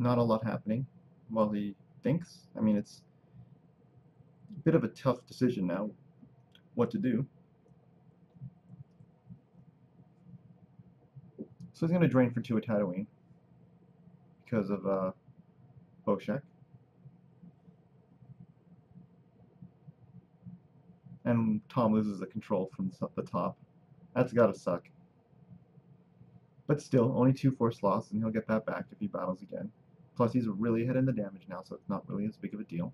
not a lot happening while he thinks. I mean, it's a bit of a tough decision now what to do. So he's going to drain for 2 at Tatooine because of Boshek. And Tom loses the control from the top. That's gotta suck. But still, only 2 force loss, and he'll get that back if he battles again. Plus, he's really ahead in the damage now, so it's not really as big of a deal.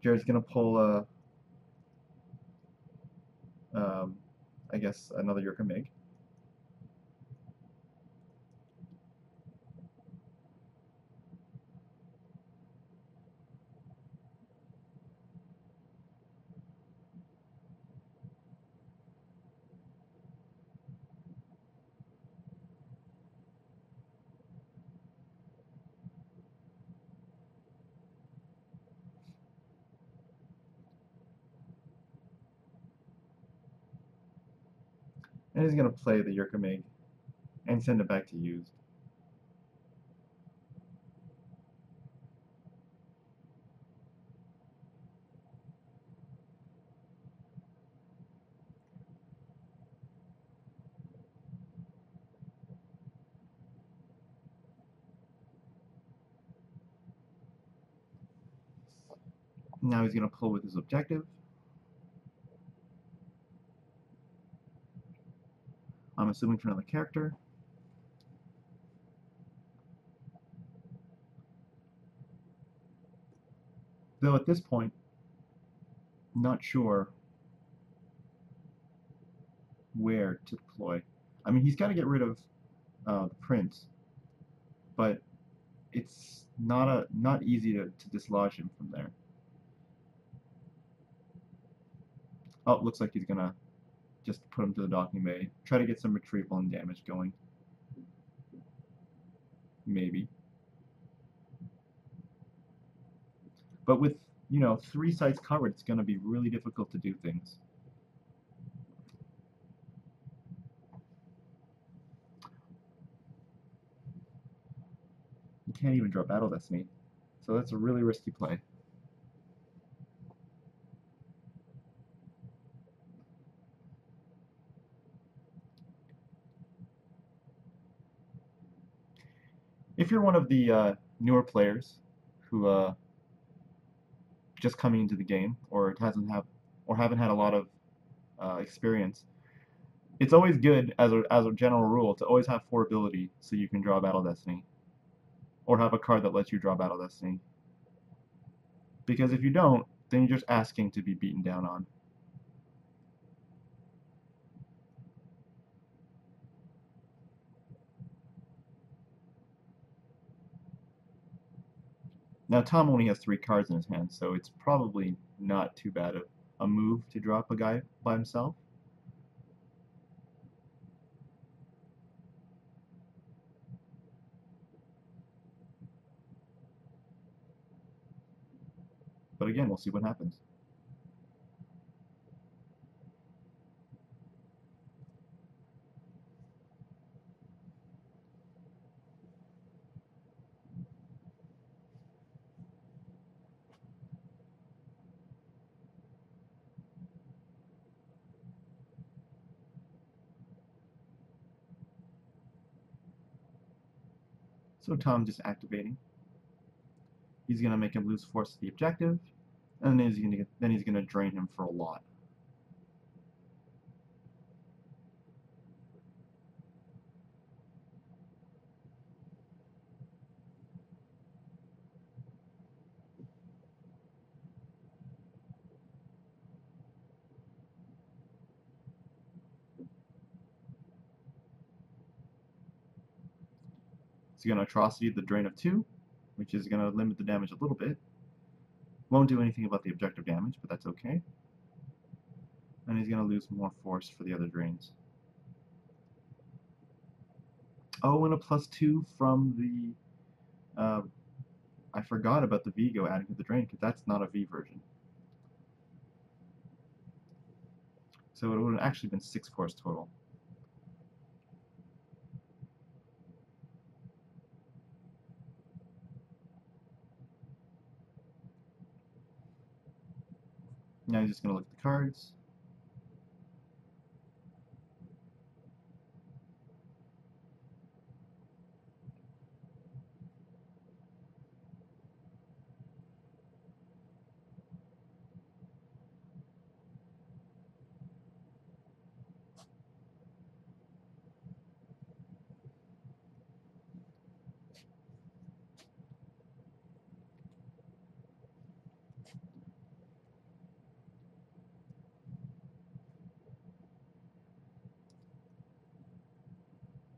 Jared's gonna pull I guess another Yurka Mig. And he's gonna play the Yurka Mig and send it back to used. Now he's gonna pull with his objective. I'm assuming for another character. Though at this point, not sure where to deploy. I mean, he's got to get rid of the prince, but it's not easy to dislodge him from there. Oh, it looks like he's gonna just put him to the docking bay. Try to get some retrieval and damage going. Maybe. But with, 3 sites covered, it's gonna be really difficult to do things. You can't even draw Battle Destiny. So that's a really risky play. If you're one of the newer players who just coming into the game or haven't had a lot of experience, it's always good as a general rule to always have 4 ability so you can draw Battle Destiny, or have a card that lets you draw Battle Destiny. Because if you don't, then you're just asking to be beaten down on. Now Tom only has 3 cards in his hand, so it's probably not too bad a move to drop a guy by himself. But again, we'll see what happens. So Tom just activating. He's gonna make him lose force to the objective, and then he's gonna drain him for a lot. He's gonna atrocity the drain of 2, which is gonna limit the damage a little bit. Won't do anything about the objective damage, but that's okay. And he's gonna lose more force for the other drains. Oh, and a +2 from the I forgot about the Vigo adding to the drain, because that's not a V version. So it would have actually been 6 force total. Now he's just going to look at the cards.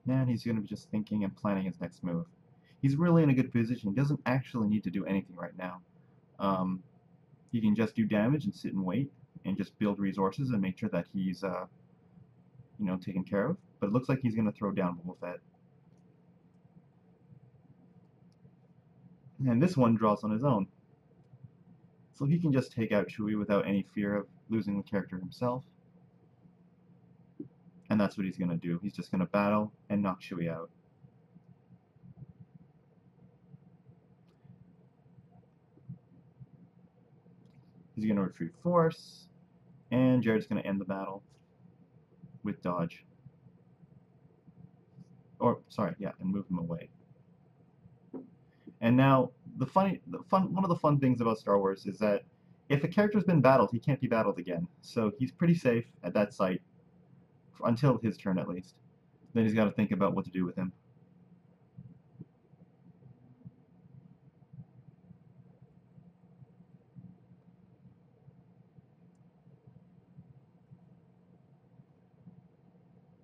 And he's going to be just thinking and planning his next move. He's really in a good position. He doesn't actually need to do anything right now. Um, he can just do damage and sit and wait and just build resources and make sure that he's taken care of. But it looks like he's going to throw down Boba Fett. And this one draws on his own. So he can just take out Chewie without any fear of losing the character himself. And that's what he's going to do. He's just going to battle and knock Chewie out. He's going to retrieve Force, and Jared's going to end the battle with dodge. Or, sorry, yeah, and move him away. And now, one of the fun things about Star Wars is that if a character's been battled, he can't be battled again. So he's pretty safe at that site, until his turn at least. Then he's got to think about what to do with him.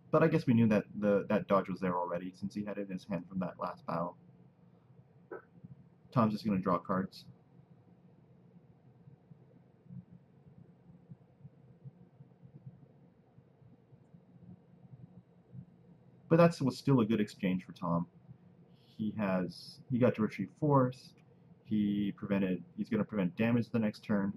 But I guess we knew that that dodge was there already, since he had it in his hand from that last battle. Tom's just going to draw cards. But that was still a good exchange for Tom. He got to retrieve Force. He's going to prevent damage the next turn.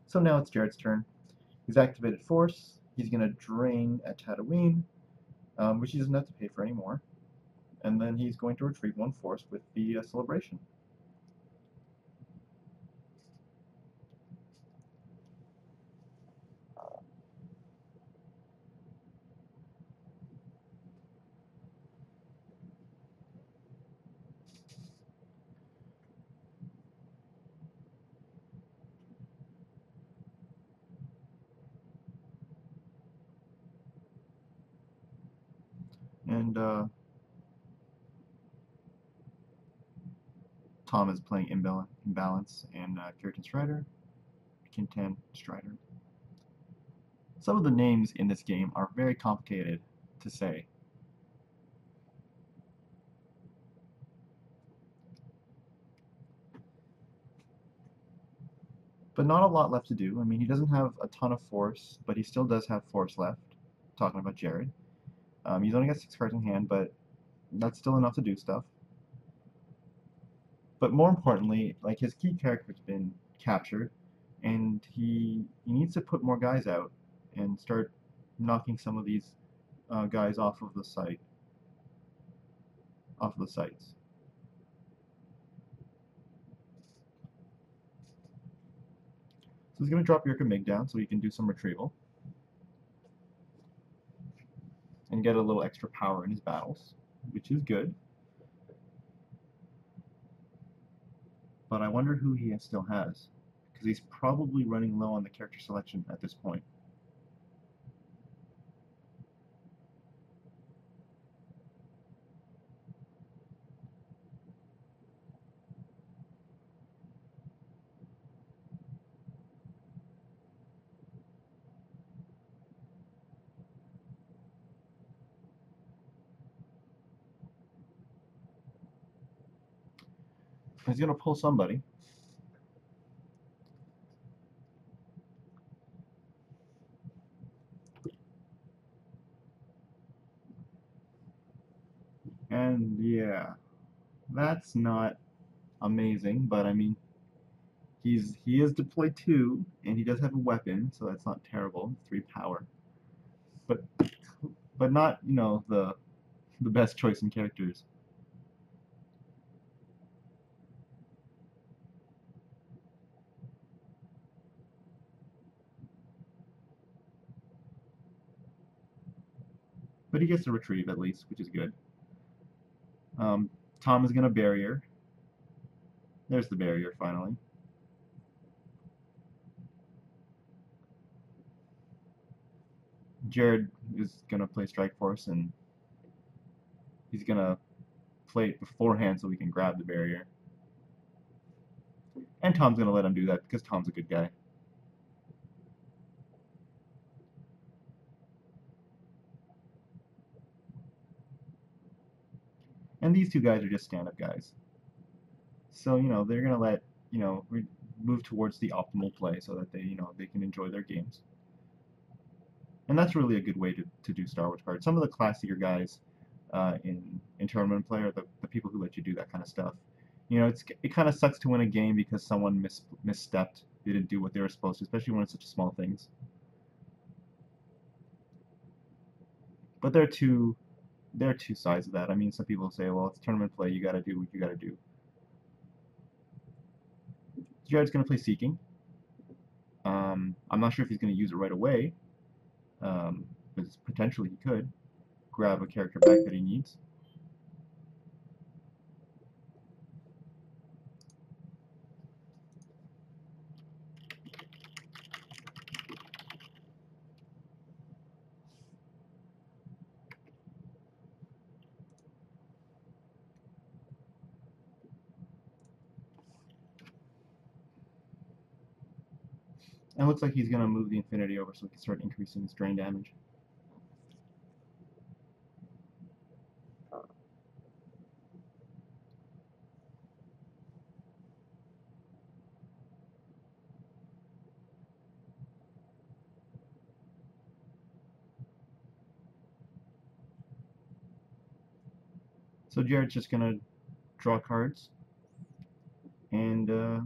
So now it's Jared's turn. He's activated Force. He's going to drain at Tatooine, which he doesn't have to pay for anymore. And then he's going to retrieve one Force with the Celebration. And Tom is playing Imbalance and Keratin Strider, Kintan Strider. Some of the names in this game are very complicated to say. But not a lot left to do. I mean, he doesn't have a ton of Force, but he still does have Force left. Talking about Jared. He's only got 6 cards in hand, but that's still enough to do stuff. But more importantly, like, his key character's been captured, and he needs to put more guys out and start knocking some of these guys off of the sites. So he's going to drop Yurka Mig down so he can do some retrieval and get a little extra power in his battles, which is good. But I wonder who he still has, because he's probably running low on the character selection at this point. He's going to pull somebody. And And yeah, that's not amazing, but I mean, he is deployed too, and he does have a weapon, so that's not terrible. 3 power, but not the best choice in characters. But he gets to retrieve at least, which is good. Um, Tom is gonna barrier. There's the barrier finally. Jarad is gonna play Strike Force, and he's gonna play it beforehand so we can grab the barrier. And Tom's gonna let him do that because Tom's a good guy. And these two guys are just stand-up guys. So, they're gonna let, move towards the optimal play so that they can enjoy their games. And that's really a good way to do Star Wars cards. Some of the classier guys in tournament play are the people who let you do that kind of stuff. It kind of sucks to win a game because someone misstepped, didn't do what they were supposed to, especially when it's such small things. But there are two sides of that. I mean, some people say, well, it's tournament play, you got to do what you got to do. Jared's going to play Seeking. I'm not sure if he's going to use it right away, but potentially he could grab a character back that he needs. And it looks like he's going to move the Infinity over so he can start increasing his drain damage. So Jared's just going to draw cards, and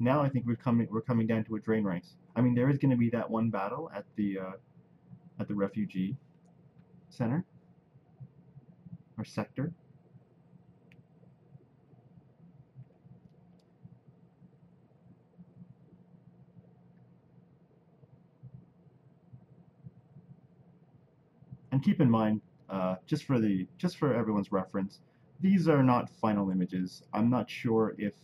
now I think we're coming down to a drain race. I mean, there is going to be that one battle at the refugee center or sector. And keep in mind, just for everyone's reference, these are not final images. I'm not sure if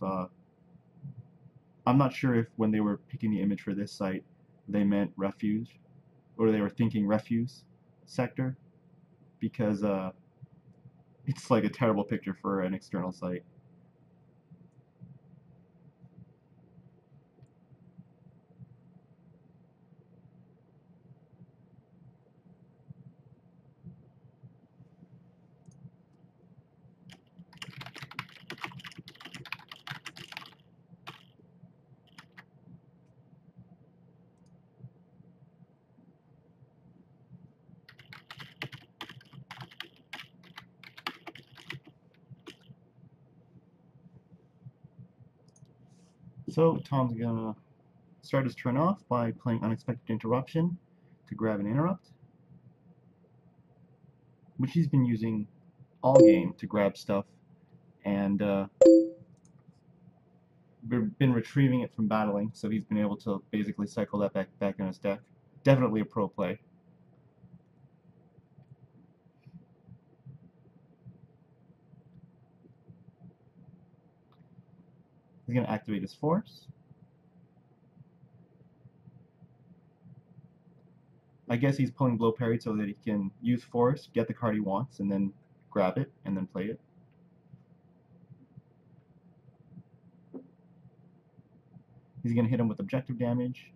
when they were picking the image for this site, they meant refuge, or they were thinking refuse sector, because it's like a terrible picture for an external site. So Tom's gonna start his turn off by playing Unexpected Interruption to grab an interrupt, which he's been using all game to grab stuff, and we've been retrieving it from battling, so he's been able to basically cycle that back in his deck. Definitely a pro play. He's going to activate his force. I guess he's pulling blow parry so that he can use force, get the card he wants, and then grab it, and then play it. He's going to hit him with objective damage.